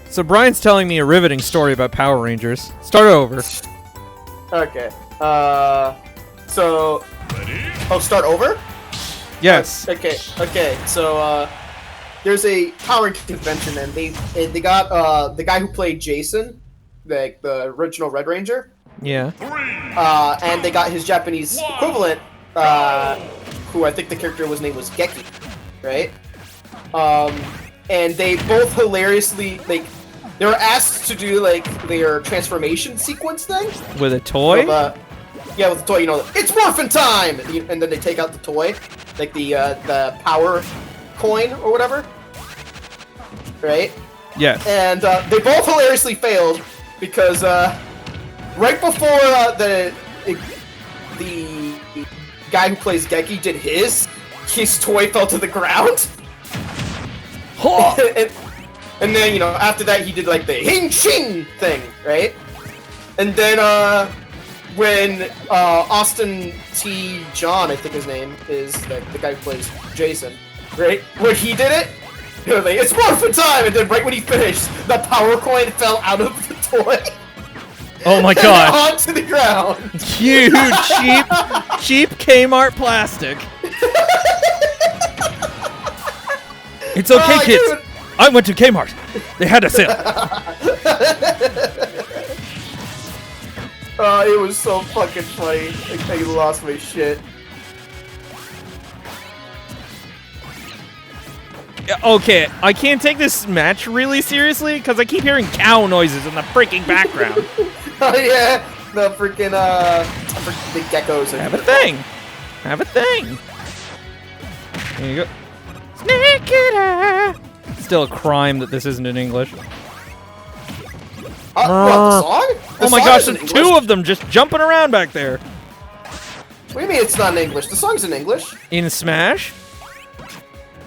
So Brian's telling me a riveting story about Power Rangers. Start over. Okay. So. Oh, start over? Yes. Okay. So, there's a Power Rangers convention, and they got the guy who played Jason, the original Red Ranger. Yeah. And they got his Japanese equivalent, who I think the character name was Geki, right? And they both hilariously they were asked to do their transformation sequence thing With a toy? Yeah, with the toy. It's morphin' time, and then they take out the toy, like the power coin or whatever, right? Yes. And they both hilariously failed because right before the guy who plays Geki did his toy fell to the ground. and then, after that he did the Hing Ching thing, right? And then when Austin T. John, I think his name is, the guy who plays Jason, right? When he did it, was like, it's morphin' time! And then right when he finished, the power coin fell out of the toy. Oh my god. Onto the ground. Huge, cheap Kmart plastic. It's okay, kids. Dude. I went to Kmart. They had a sale. It was so fucking funny. I lost my shit. Okay, I can't take this match really seriously because I keep hearing cow noises in the freaking background. Oh yeah, the freaking the geckos. Have a thing. Have a thing. There you go. Snake it. Still a crime that this isn't in English. What, the song? Oh my gosh, there's two of them just jumping around back there. What do you mean it's not in English? The song's in English. In Smash?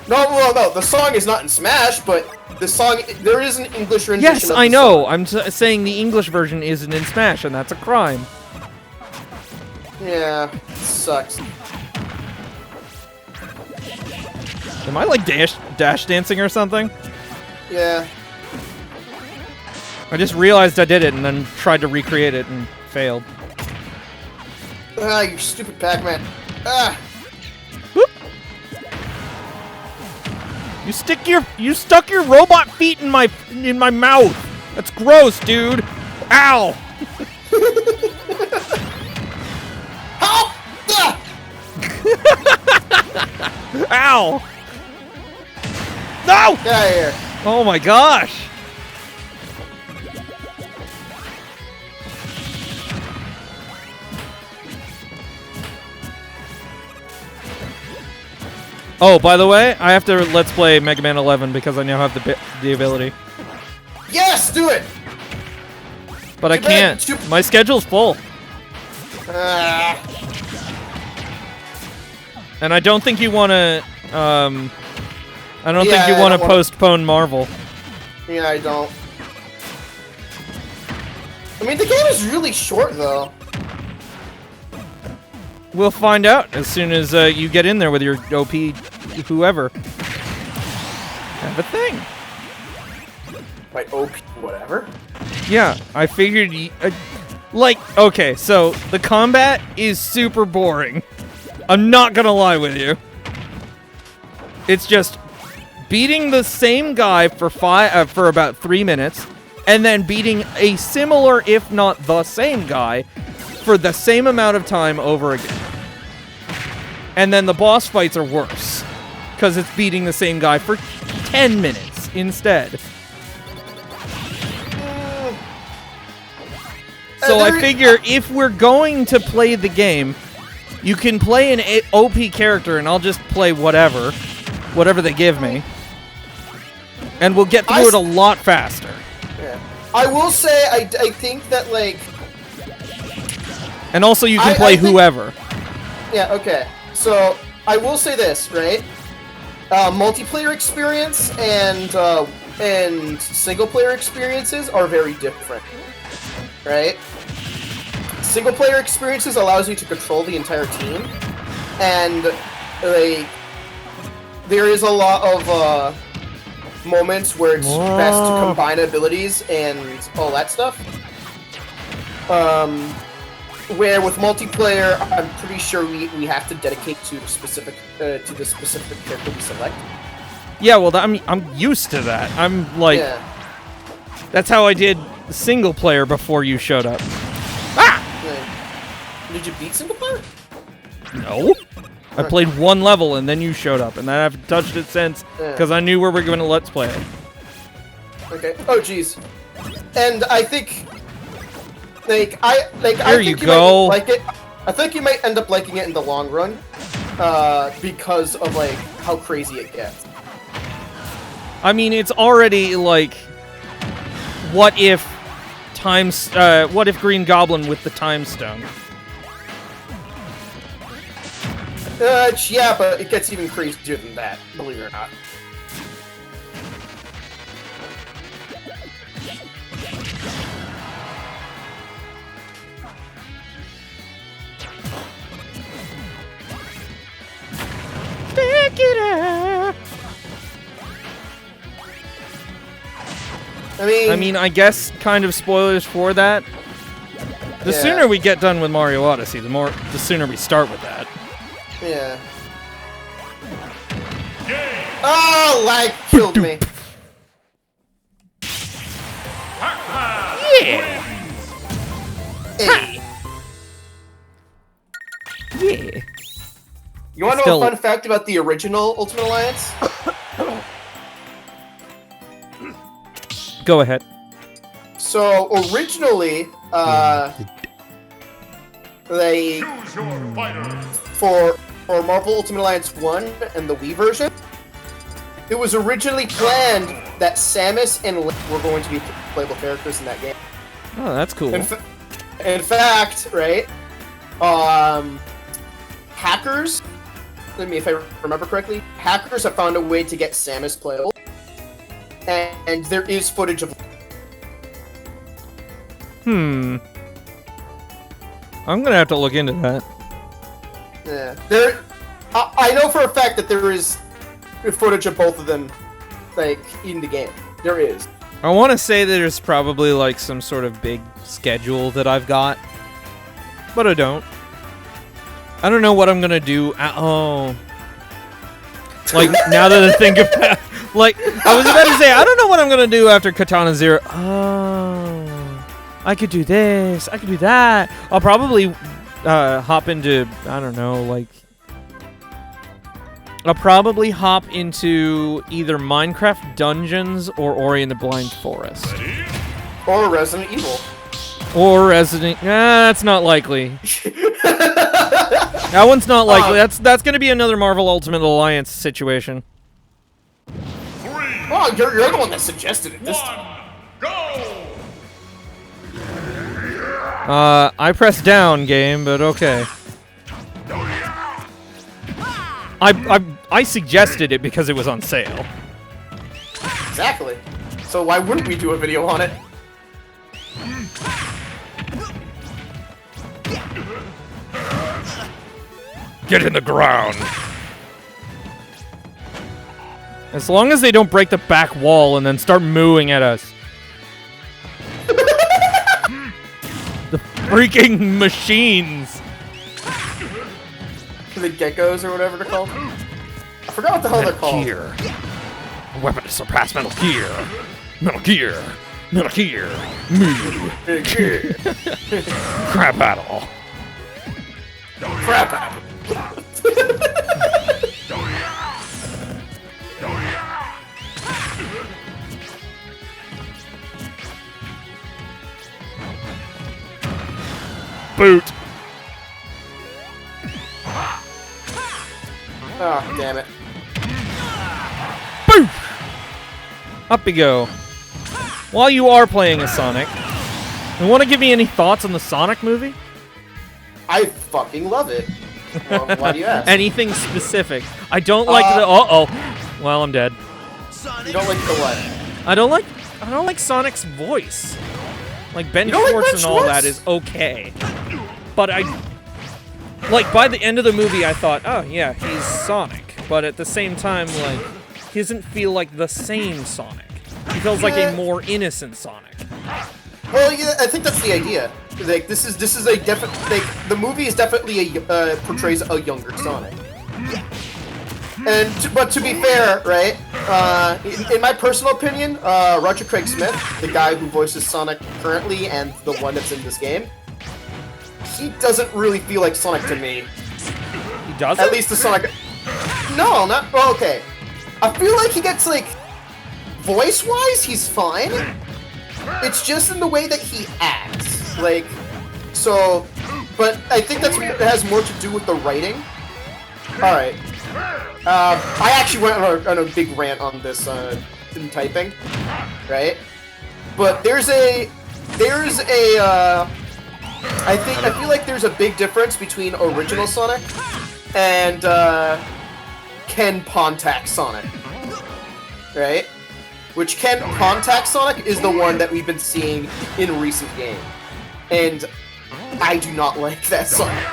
No, the song is not in Smash, but the song, there is an English rendition Yes, of the I know. song. I'm saying the English version isn't in Smash, and that's a crime. Yeah, it sucks. Am I dash dancing or something? Yeah. I just realized I did it and then tried to recreate it and failed. Ah, you stupid Pac-Man. Ah. Whoop. You stuck your robot feet in my mouth. That's gross, dude. Ow. Help! Ah! Ow. No! Get out of here. Oh my gosh. Oh, by the way, I have to Let's Play Mega Man 11 because I now have the ability. Yes, do it! But I can't. My schedule's full. Ah. And I don't think you want to, I don't think you want to postpone Marvel. Yeah, I don't. I mean, the game is really short, though. We'll find out as soon as you get in there with your OP whoever. Have a thing. My OP whatever? Yeah, I figured okay, so the combat is super boring. I'm not gonna lie with you. It's just beating the same guy for about 3 minutes, and then beating a similar, if not the same guy, for the same amount of time over again. And then the boss fights are worse, because it's beating the same guy for 10 minutes instead. So I figure if we're going to play the game, you can play an OP character and I'll just play whatever they give me. And we'll get through it a lot faster. Yeah. I will say, I think that, And also you can play whoever. Yeah, okay. So, I will say this, right? Multiplayer experience and single-player experiences are very different. Right? Single-player experiences allows you to control the entire team. And, there is a lot of, moments where it's best to combine abilities and all that stuff. Where with multiplayer, I'm pretty sure we have to dedicate to the specific character we select. Yeah, well, I'm used to that. I'm like, that's how I did single player before you showed up. Ah! Did you beat single player? No. I played one level and then you showed up, and then I haven't touched it since because I knew we were going to let's play it. Okay. Oh, jeez. And I think, I think you might like it. I think you might end up liking it in the long run, because of like how crazy it gets. I mean, it's already like, what if Green Goblin with the Time Stone? Yeah, but it gets even crazier than that, believe it or not. Pick it up. I mean, I guess kind of spoilers for that. The sooner we get done with Mario Odyssey, the sooner we start with that. Yeah. Oh, lag killed me. Yeah. Hey. Yeah. You want to know a fun fact about the original Ultimate Alliance? Go ahead. So originally, they for Marvel Ultimate Alliance 1 and the Wii version, it was originally planned that Samus and Link were going to be playable characters in that game. Oh, that's cool. In fact, right? Hackers, if I remember correctly, hackers have found a way to get Samus playable, and there is footage of. I'm gonna have to look into that. Yeah, I know for a fact that there is footage of both of them, like, in the game. There is. I want to say there's probably like some sort of big schedule that I've got, but I don't. I don't know what I'm gonna do. Like, now that I think about, like, I was about to say, I don't know what I'm gonna do after Katana Zero. Oh, I could do this. I could do that. I'll probably hop into, I don't know, like, I'll probably hop into either Minecraft Dungeons or Ori and the Blind Forest. Or Resident Evil. Or Resident... that's not likely. That one's not likely. That's going to be another Marvel Ultimate Alliance situation. Oh, you're the one that suggested it this time. Go! I pressed down, game, but okay. I suggested it because it was on sale. Exactly. So why wouldn't we do a video on it? Get in the ground. As long as they don't break the back wall and then start mooing at us. The freaking machines. The geckos or whatever they're called. I forgot what the hell they're called. Gear. A weapon to surpass Metal Gear. Metal Gear. Metal Gear. Moo. Crab battle. Crap out. Boot. Oh, damn it. Boom! Up we go. While you are playing a Sonic, you want to give me any thoughts on the Sonic movie? I fucking love it. Well, why do you ask? Anything specific? I don't like the... Uh-oh. Well, I'm dead. You don't like the what? I don't like Sonic's voice. Like, Ben Schwartz and all that is okay. But like, by the end of the movie, I thought, oh, yeah, he's Sonic. But at the same time, like, he doesn't feel like the same Sonic. He feels like a more innocent Sonic. Well, yeah, I think that's the idea. Like, this is a definite. Like, the movie is definitely portrays a younger Sonic. But to be fair, right? In my personal opinion, Roger Craig Smith, the guy who voices Sonic currently and the one that's in this game, he doesn't really feel like Sonic to me. He doesn't? At least the Sonic. No, not. Well, okay. I feel like he gets, like, voice-wise, he's fine. It's just in the way that he acts. Like, so. But I think that has more to do with the writing. Alright. I actually went on a big rant on this in typing, right? But I feel like there's a big difference between original Sonic and Ken Pontac Sonic, right? Which Ken Pontac Sonic is the one that we've been seeing in recent games, and I do not like that Sonic.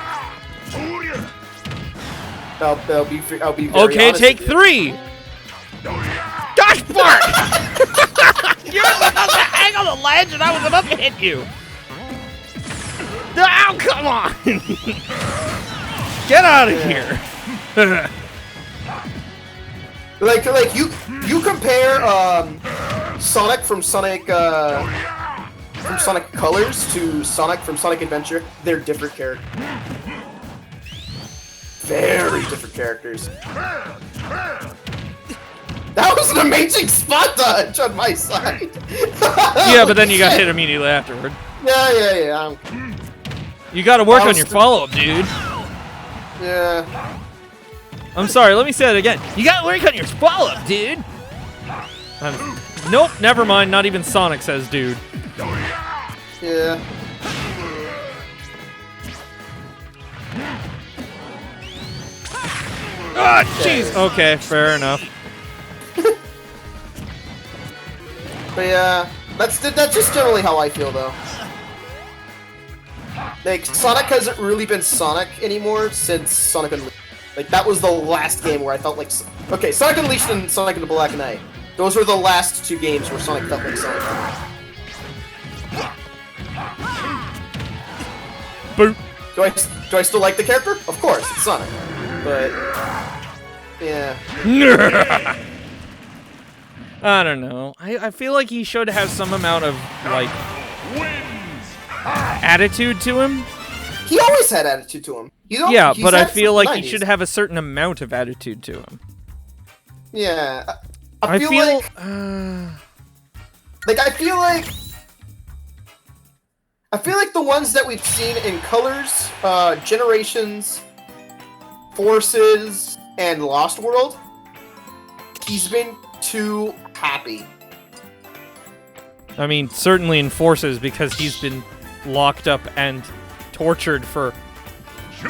I'll be very okay, honest take with you. 3! Gosh, Bart! You were supposed to hang on the ledge and I was about to hit you! Oh, come on! Get out of here! like you compare Sonic from Sonic Colors to Sonic from Sonic Adventure, they're different characters. Very different characters. That was an amazing spot dodge on my side. Yeah, but then you got hit immediately afterward. Yeah. You gotta work on your follow-up, dude. Yeah. I'm sorry, let me say it again. You gotta work on your follow-up, dude. Nope, never mind. Not even Sonic says dude. Yeah. Ah, jeez. Okay, fair enough. But yeah, that's just generally how I feel, though. Like, Sonic hasn't really been Sonic anymore since Sonic Unleashed. Like, that was the last game where I felt like... Okay, Sonic Unleashed and Sonic and the Black Knight. Those were the last 2 games where Sonic felt like Sonic. Boop. Do I still like the character? Of course, it's Sonic. But... yeah. I don't know. I feel like he should have some amount of, like, attitude to him. He always had attitude to him. Yeah, but I feel like he should have a certain amount of attitude to him. Yeah. I feel like... I feel like the ones that we've seen in Colors, Generations, Forces, and Lost World, he's been too happy. I mean, certainly in Forces, because he's been locked up and tortured for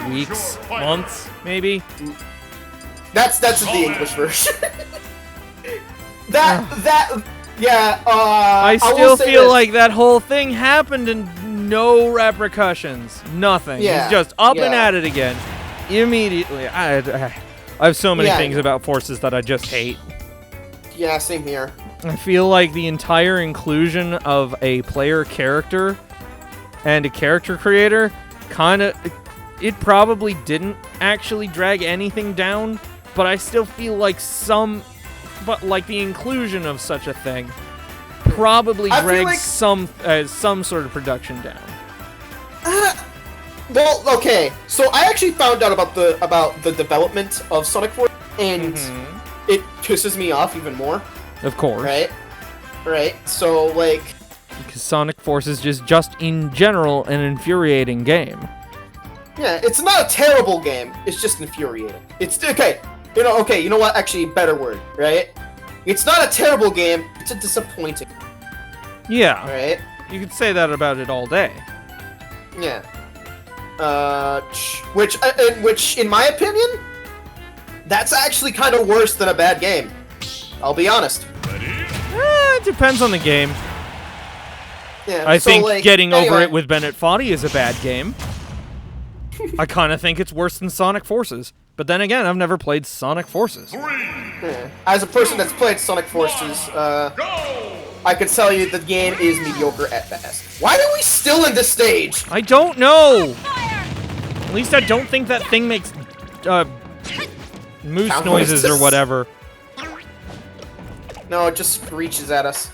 weeks, months, maybe. That's the English version. Yeah. I still feel like that whole thing happened and no repercussions, nothing. Yeah, He's just up and yeah. at it again, immediately. I have so many things about Forces that I just hate. Yeah, same here. I feel like the entire inclusion of a player character and a character creator it probably didn't actually drag anything down, but I still feel like the inclusion of such a thing probably drags like some sort of production down. Well, okay. So I actually found out about the development of Sonic 4, and it pisses me off even more. Of course. Right. So, like... Because Sonic Forces is just in general an infuriating game. Yeah, it's not a terrible game. It's just infuriating. It's... Okay. You know what? Actually, better word, right? It's not a terrible game. It's a disappointing. Yeah. Right? You could say that about it all day. Yeah. Which, in my opinion, that's actually kind of worse than a bad game. I'll be honest. It depends on the game. Yeah, I think getting over it with Bennett Foddy is a bad game. I kind of think it's worse than Sonic Forces. But then again, I've never played Sonic Forces. Yeah. As a person that's played Sonic Forces, I could tell you the game is mediocre at best. Why are we still in this stage? I don't know. At least I don't think that thing makes moose Sound noises or whatever. No, it just screeches at us.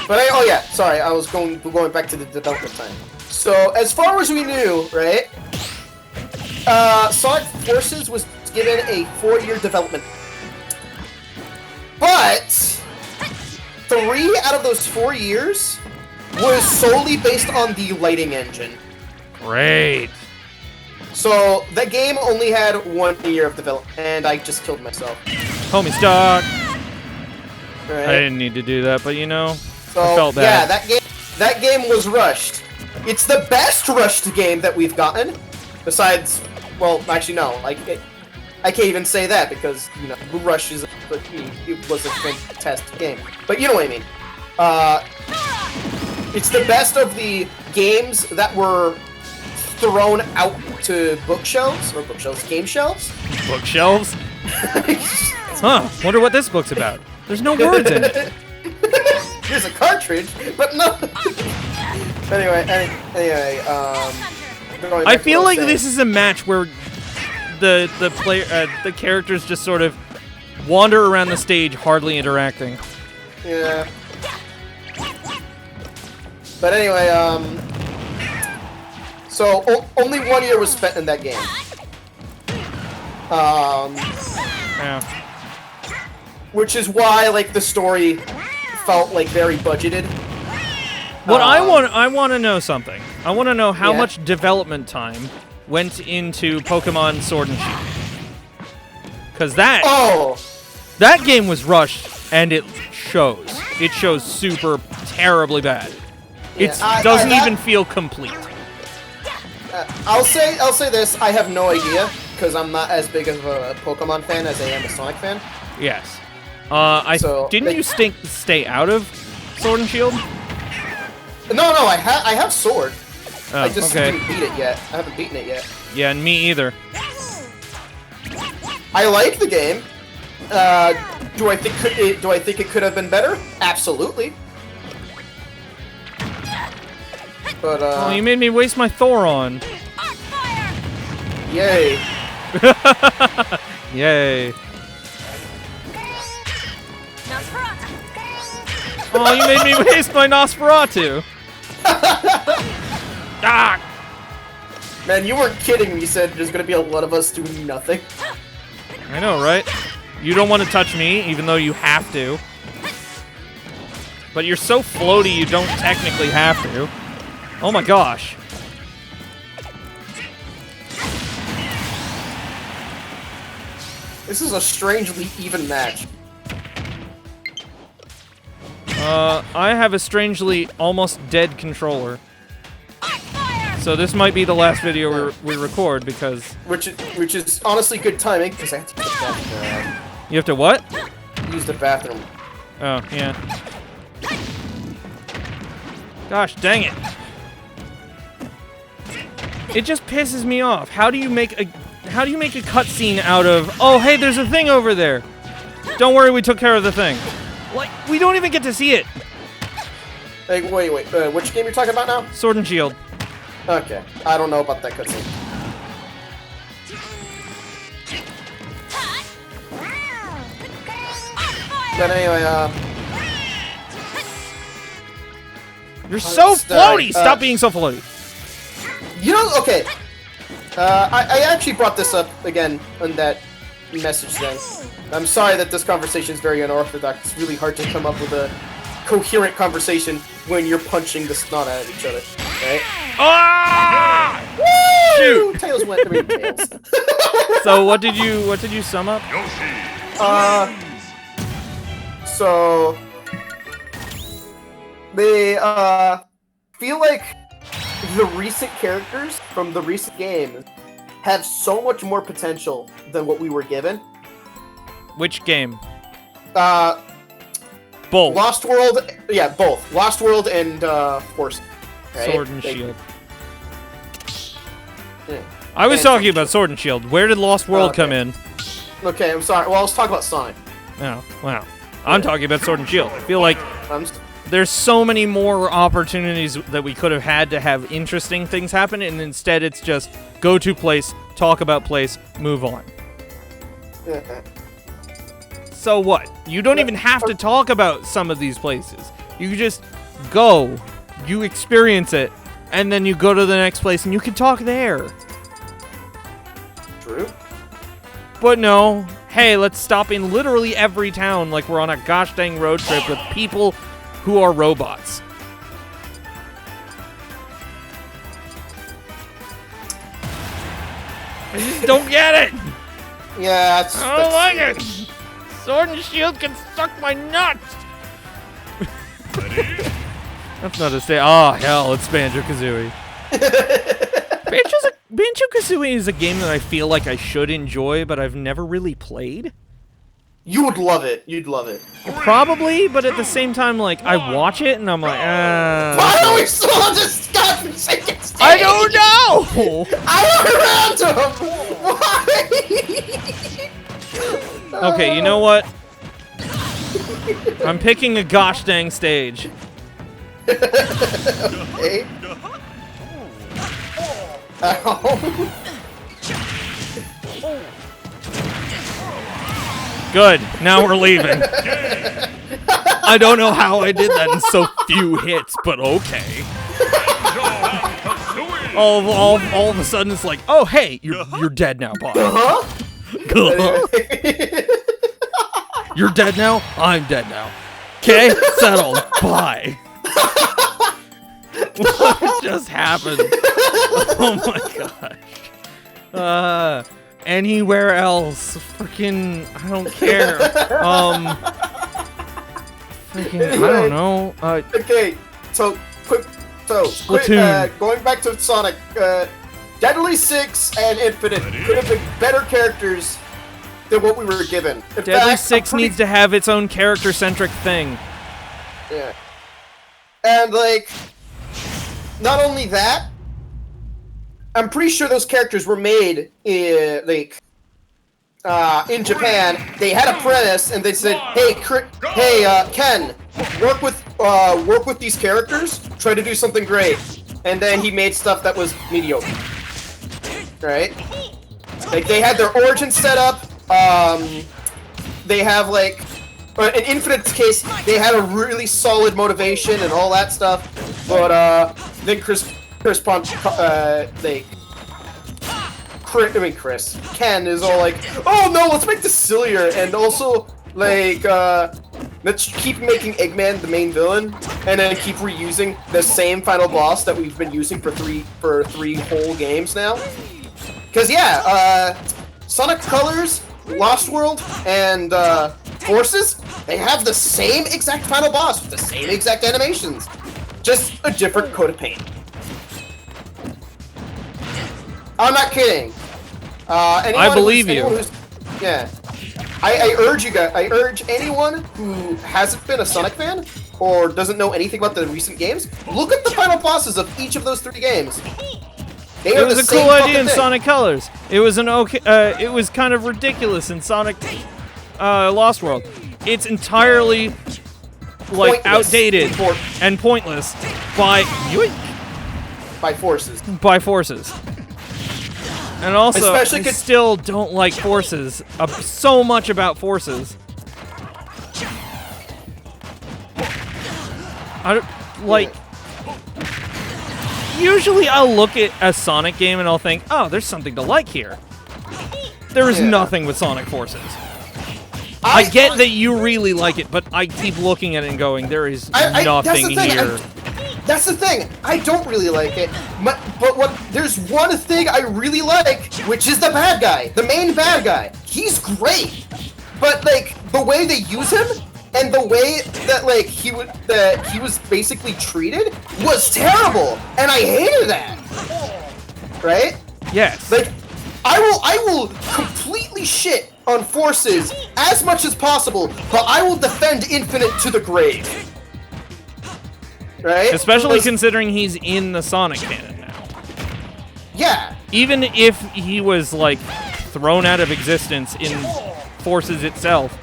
But oh yeah, sorry, I was going back to the development time. So as far as we knew, right? Sonic Forces was given a 4-year development. But 3 out of those 4 years was solely based on the lighting engine. Great. So that game only had 1 year of development, and I just killed myself. Homie stuck. Right. I didn't need to do that, but you know, So I felt bad. yeah, that game was rushed. It's the best rushed game that we've gotten, besides, well, actually no, I can't even say that because you know Rush is, it was a fantastic game. But you know what I mean. It's the best of the games that were thrown out to game shelves. Bookshelves? Huh, wonder what this book's about. There's no words in it. Here's a cartridge, but no. Anyway, I feel like this is a match where the characters just sort of wander around the stage, hardly interacting. Yeah. But anyway, so only 1 year was spent in that game. Yeah. Which is why, like, the story felt like very budgeted. What I want to know something. I want to know how Yeah. much development time went into Pokemon Sword and Shield. Because that game was rushed, and it shows. It shows super terribly bad. It doesn't even feel complete. I'll say this: I have no idea because I'm not as big of a Pokemon fan as I am a Sonic fan. Yes. Didn't you stay out of Sword and Shield? No, I have Sword. Oh, I just okay. didn't beat it yet. I haven't beaten it yet. Yeah, and me either. I like the game. Do I think it could have been better? Absolutely. But Oh, you made me waste my Thoron. Yay. Yay. Oh, you made me waste my Nosferatu. Ah! Man, you weren't kidding when you said there's gonna be a lot of us doing nothing. I know, right? You don't want to touch me, even though you have to. But you're so floaty, you don't technically have to. Oh my gosh. This is a strangely even match. I have a strangely almost dead controller. So this might be the last video we record because... Which is honestly good timing, because I have to use the bathroom. You have to what? Use the bathroom. Oh, yeah. Gosh, dang it. It just pisses me off. How do you make a cutscene out of, oh, hey, there's a thing over there. Don't worry, we took care of the thing. Like, we don't even get to see it. Hey, wait, which game you're talking about now? Sword and Shield. Okay, I don't know about that cutscene. But anyway, You're so floaty! Stop being so floaty. You know, okay. I actually brought this up again on that message thing. I'm sorry that this conversation is very unorthodox. It's really hard to come up with a coherent conversation when you're punching the snot out of each other, right? Ah! Woo! Shoot! Tails went through tails. So what did you sum up? So they feel like the recent characters from the recent games have so much more potential than what we were given. Which game? Both. Lost World, yeah, both. Lost World and Force. Right? Sword and Shield. Yeah. I was talking about Sword and Shield. Where did Lost World come in? Okay, I'm sorry. Well, I was talking about Sonic. Oh, wow. I'm talking about Sword and Shield. I feel like I'm there's so many more opportunities that we could have had to have interesting things happen, and instead it's just go to place, talk about place, move on. So what? You don't even have to talk about some of these places. You just go, you experience it, and then you go to the next place and you can talk there. True. But no, hey, let's stop in literally every town like we're on a gosh dang road trip with people who are robots. I just don't get it. Yeah, I don't like it. Sword and Shield can suck my nuts. That's not a stay. Oh hell, it's Banjo-Kazooie. Banjo-Kazooie is a game that I feel like I should enjoy, but I've never really played. You would love it. You'd love it. Probably, but at the same time, like, I watch it and I'm like, Why are we still on this goddamn second stage? I don't know! I don't random! Why? Okay, you know what? I'm picking a gosh dang stage. Okay. Ow. Good, now we're leaving. I don't know how I did that in so few hits, but okay. All of a sudden it's like, oh hey, you're dead now, boss. You're dead now? I'm dead now. Okay, settled. Bye. What just happened? Oh my gosh. Anywhere else. Freaking, I don't care. Freaking, I don't know. Okay, so quick, going back to Sonic, Deadly Six and Infinite could have been better characters than what we were given. In Deadly fact, Six needs to have its own character-centric thing. Yeah. And, like, not only that, I'm pretty sure those characters were made in, in Japan. They had a premise, and they said, "Hey, Ken, work with these characters. Try to do something great." And then he made stuff that was mediocre. Right? Like they had their origin set up. They have in Infinite's case, they had a really solid motivation and all that stuff. But then Chris Ken is all like, "Oh no, let's make this sillier," and also let's keep making Eggman the main villain, and then keep reusing the same final boss that we've been using for three whole games now. Cause yeah, Sonic Colors, Lost World, and Forces, they have the same exact final boss with the same exact animations, just a different coat of paint. I'm not kidding. I believe you. Yeah. I urge you guys. I urge anyone who hasn't been a Sonic fan or doesn't know anything about the recent games, look at the final bosses of each of those 3 games. It was a cool idea in Sonic Colors. It was it was kind of ridiculous in Sonic Lost World. It's entirely Pointless. outdated and pointless by Forces. By Forces. And also, Especially I still don't like Forces so much about Forces. I don't, usually I'll look at a Sonic game and I'll think, oh, there's something to like here. There is nothing with Sonic Forces. I get that you really like it, but I keep looking at it and going, there is nothing here. That's the thing. I don't really like it, but there's one thing I really like, which is the bad guy, the main bad guy. He's great, but the way they use him and the way that he was basically treated was terrible, and I hated that. Right? Yes. I will completely shit on Forces as much as possible, but I will defend Infinite to the grave. Right? Especially considering he's in the Sonic canon now. Yeah, Even if he was, like, thrown out of existence in Forces itself,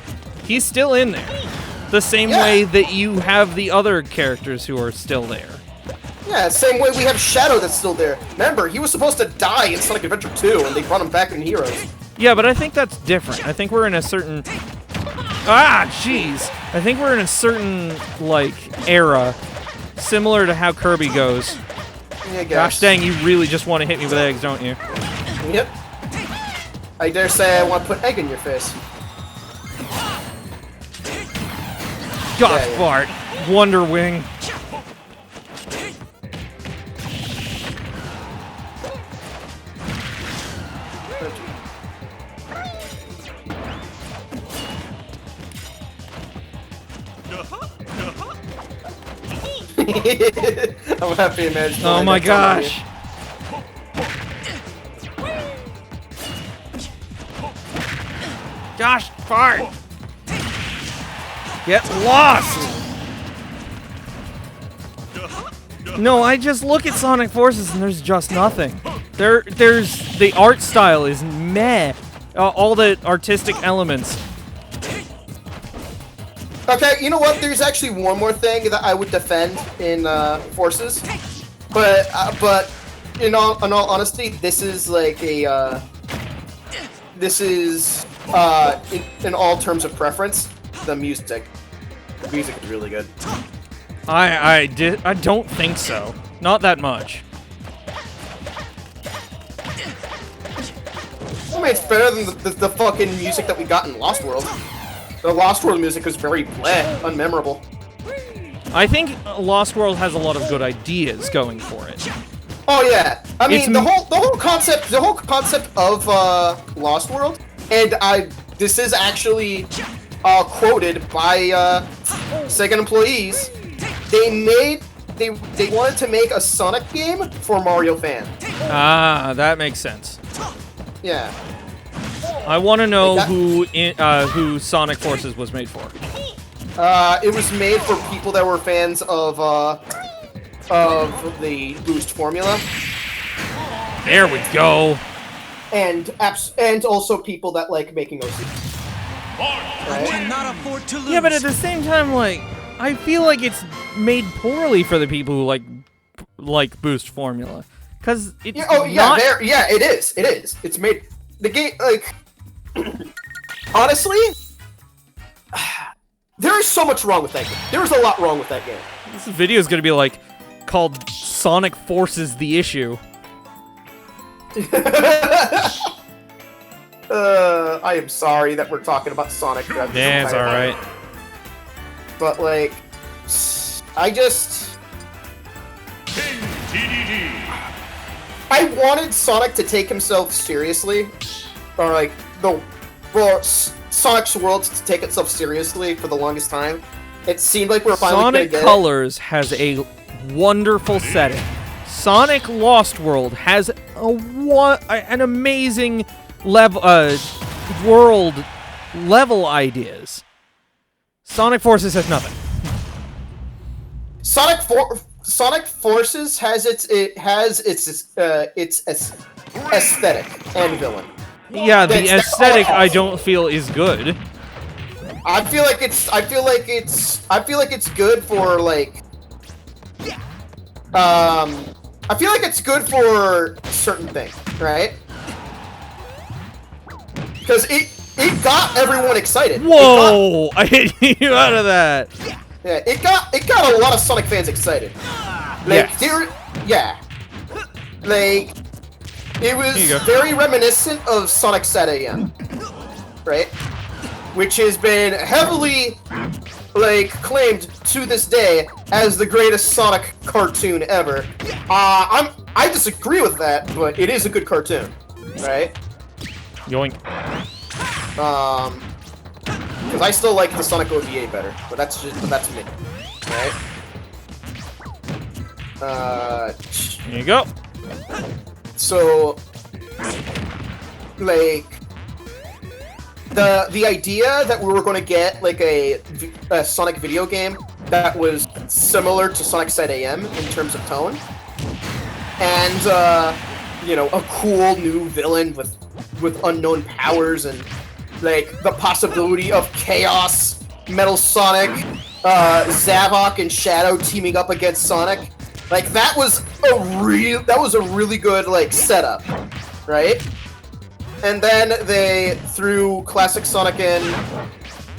he's still in there. The same way that you have the other characters who are still there. Yeah, same way we have Shadow that's still there. Remember, he was supposed to die in Sonic Adventure 2, and they brought him back in Heroes. Yeah, but I think that's different. I think we're in a certain... Ah, jeez! I think we're in a certain, like, era, similar to how Kirby goes. Yeah, Gosh dang, you really just want to hit me with eggs, don't you? Yep. I dare say I want to put egg in your face. Gosh, fart. Wonder Wing. I'm happy imagining. Oh my gosh. Gosh, fart. Get lost. No, I just look at Sonic Forces and there's just nothing. There's the art style is meh. All the artistic elements. Okay, you know what? There's actually one more thing that I would defend in Forces, but in all honesty, this is like a in all terms of preference, the music. The music is really good. I don't think so. Not that much. I mean, it's better than the fucking music that we got in Lost World. The Lost World music was very bleh, unmemorable. I think Lost World has a lot of good ideas going for it. Oh yeah, I mean the whole concept of Lost World, and this is actually quoted by Sega employees. They wanted to make a Sonic game for Mario fans. Ah, that makes sense. Yeah. I want to know who Sonic Forces was made for. It was made for people that were fans of the Boost formula. There we go. And also people that like making OC. Right? Cannot afford to lose. Yeah, but at the same time, like, I feel like it's made poorly for the people who like Boost formula, because it's not... it is. It's made the game like. Honestly, there is so much wrong with that game. There is a lot wrong with that game. This video is gonna be like called Sonic Forces the Issue. I am sorry that we're talking about Sonic. Yeah, it's alright. But like, I wanted Sonic to take himself seriously, or like Sonic's World to take itself seriously for the longest time. It seemed like we were finally Sonic Colors has a wonderful setting. Sonic Lost World has an amazing world level ideas. Sonic Forces has nothing. Sonic Forces has its aesthetic and villain. Yeah, the aesthetic I don't feel is good. I feel like it's good for like I feel like it's good for certain things, right? Because it got everyone excited. Whoa! I hit you out of that. Yeah, it got a lot of Sonic fans excited. Like like it was very reminiscent of Sonic Set AM, right? Which has been heavily like claimed to this day as the greatest Sonic cartoon ever. I disagree with that, but it is a good cartoon, right? Yoink. Because I still like the Sonic OVA better, but that's me, right? Here you go. So, like, the idea that we were going to get like a Sonic video game that was similar to Sonic Set AM in terms of tone, and you know, a cool new villain with unknown powers and like the possibility of chaos, Metal Sonic, Zavok and Shadow teaming up against Sonic. Like that was a really good like setup, right? And then they threw classic Sonic in.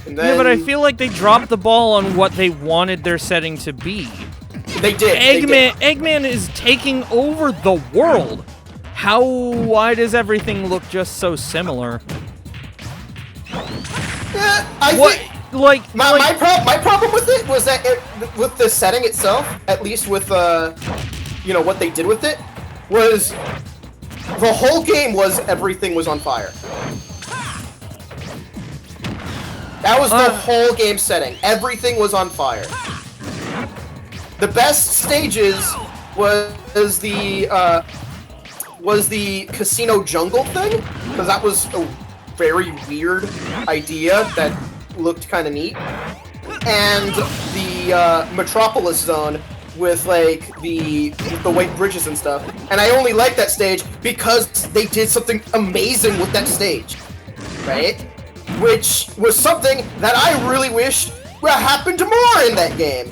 And then Yeah, but I feel like they dropped the ball on what they wanted their setting to be. they did. Eggman is taking over the world. Why does everything look just so similar? I think my problem with it was that with the setting itself, at least with you know what they did with it, was the whole game was everything was on fire. That was the whole game setting. Everything was on fire. The best stages was the casino jungle thing, because that was a very weird idea that looked kind of neat, and the Metropolis zone with like the white bridges and stuff. And I only like that stage because they did something amazing with that stage, right? Which was something that I really wish happened more in that game,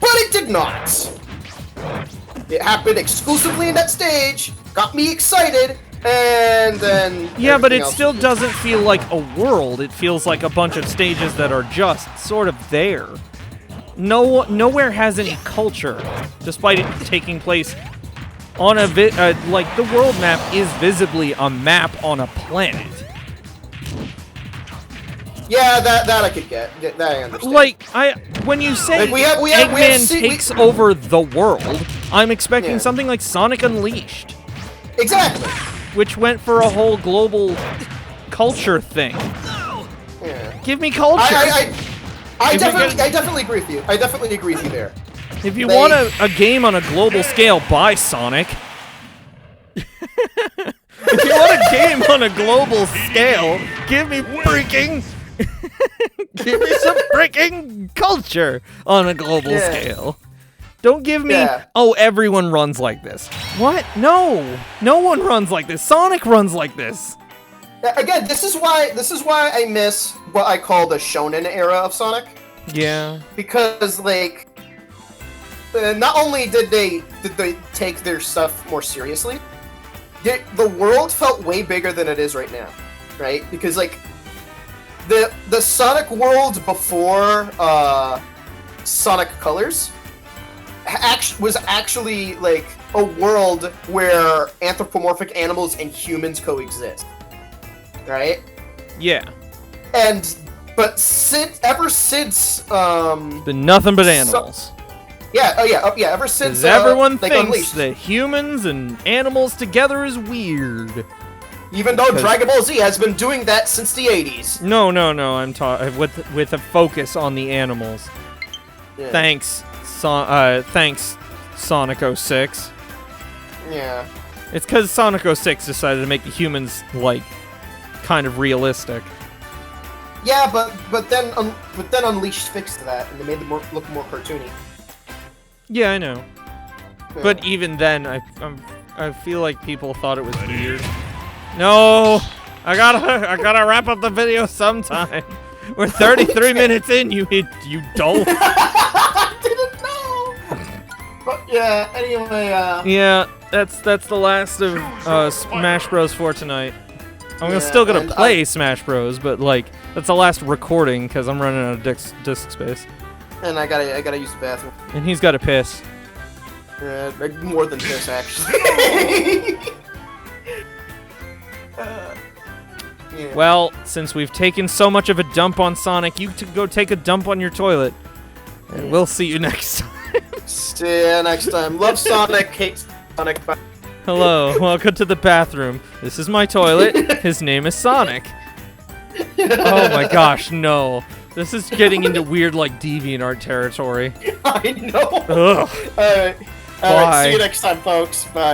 but it did not. It happened exclusively in that stage, got me excited, and then yeah, but it else still doesn't feel like a world. It feels like a bunch of stages that are just sort of there. Nowhere has any culture, despite it taking place on a like the world map is visibly a map on a planet. Yeah, that I could get. That I understand. Like when you say Eggman takes over the world, I'm expecting something like Sonic Unleashed. Exactly. Which went for a whole global culture thing. Yeah. Give me culture. I definitely agree with you. I definitely agree with you there. If you want a game on a global scale, buy Sonic. If you want a game on a global scale, give me give me some freaking culture on a global scale. Don't give me, oh, everyone runs like this. What? No. No one runs like this. Sonic runs like this. Again, this is why I miss what I call the shonen era of Sonic. Yeah. Because like not only did they take their stuff more seriously, the world felt way bigger than it is right now, right? Because like the Sonic world before Sonic Colors was actually like a world where anthropomorphic animals and humans coexist, right? Yeah. But ever since been nothing but animals. Ever since everyone thinks Unleashed. that humans and animals together is weird. Even though Dragon Ball Z has been doing that since the 80s. No. I'm talking with a focus on the animals. Yeah. Thanks Sonic 06. Yeah. It's because Sonic 06 decided to make the humans like kind of realistic. Yeah, but then Unleashed fixed that and they made them look more cartoony. Yeah, I know. Yeah. But even then, I feel like people thought it was weird. No, I gotta wrap up the video sometime. We're 33 minutes in. You don't. I didn't know. But yeah. Anyway. Yeah, that's the last of Smash Bros for tonight. I'm still gonna play Smash Bros, but like that's the last recording because I'm running out of disk space. And I gotta use the bathroom. And he's gotta piss. More than piss, actually. Yeah. Well, since we've taken so much of a dump on Sonic, you go take a dump on your toilet. And we'll see you next time. See ya next time. Love Sonic, hate Sonic. Bye. Hello, welcome to the bathroom. This is my toilet. His name is Sonic. Oh my gosh, no. This is getting into weird, like, DeviantArt territory. I know. Ugh. Alright, see you next time, folks. Bye.